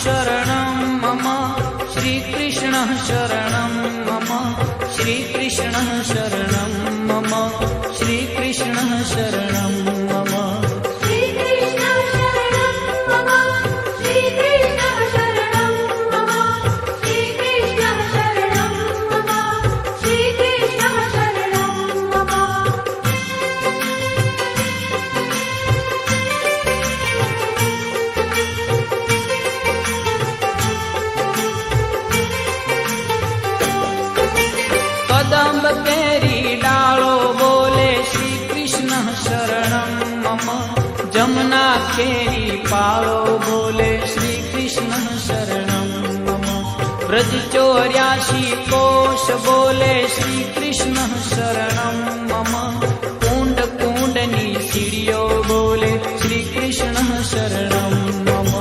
शरणं मम श्रीकृष्णः शरणं मम श्रीकृष्णः शरणं मम श्रीकृष्णः शरणं मम कदम्ब केरी डालो बोले श्री कृष्ण शरणं मम जमुना केरी पालो बोले श्री कृष्ण शरणं मम ब्रज 84 कोश बोले श्री कृष्ण शरणं मम कुंड कुंडनी सीढ़ियो बोले श्री कृष्ण शरणं मम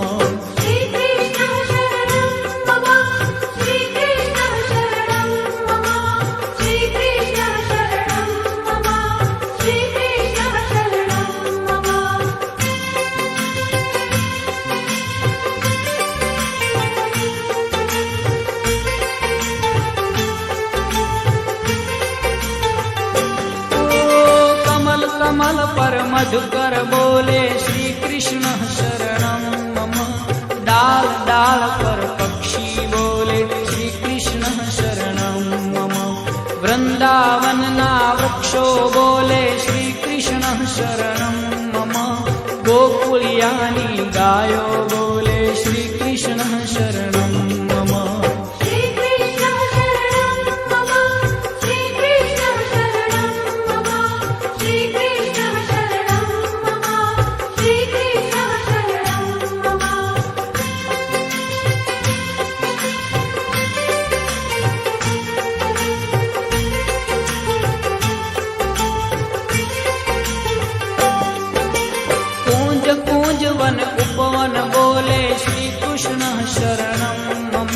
कमल पर मधुकर बोले श्री कृष्ण शरणं मम डाल डाल पर पक्षी बोले श्री कृष्ण शरणं मम वृंदावन ना वृक्षो बोले श्री कृष्ण शरणं मम गोकुलियानी गायो बोले श्री कृष्ण शरणं मम वन उपवन बोले श्री कृष्ण शरणं मम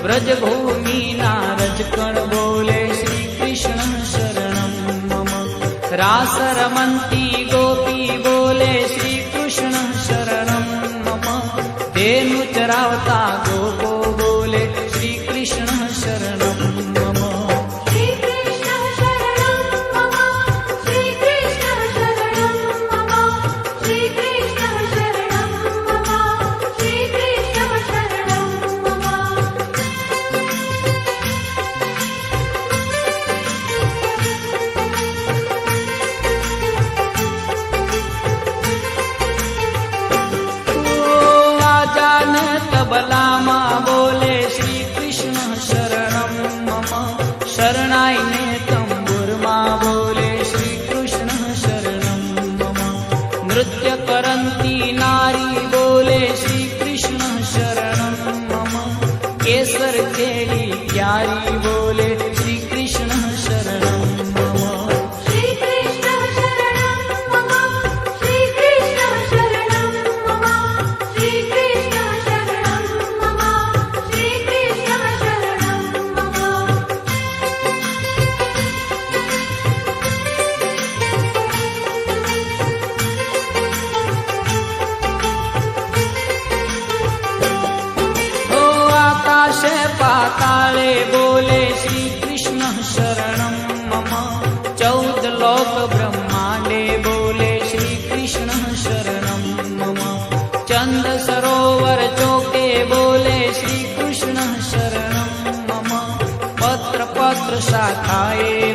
ब्रज भूमि नारजकण बोले श्री कृष्ण शरणं मम रास रमन्ती गोपी बोले श्री कृष्ण शरणं मम धेनु चरावता गोपो बोले श्री कृष्ण शरणं मम तबलामा बोले श्री कृष्ण शरणं मम शरणाई ने तंबुरमा बोले श्री कृष्ण शरणं मम नृत्य करंती नारी बोले श्री कृष्ण शरणं मम केसर केली प्यारी बोले श्री कृष्ण शरणं मम पाताले बोले श्री कृष्ण शरणं मम 14 लोक ब्रह्मांडे बोले श्री कृष्ण शरणं मम चंद सरोवर चौके बोले श्री कृष्ण शरणं मम पत्र पत्र शाखाए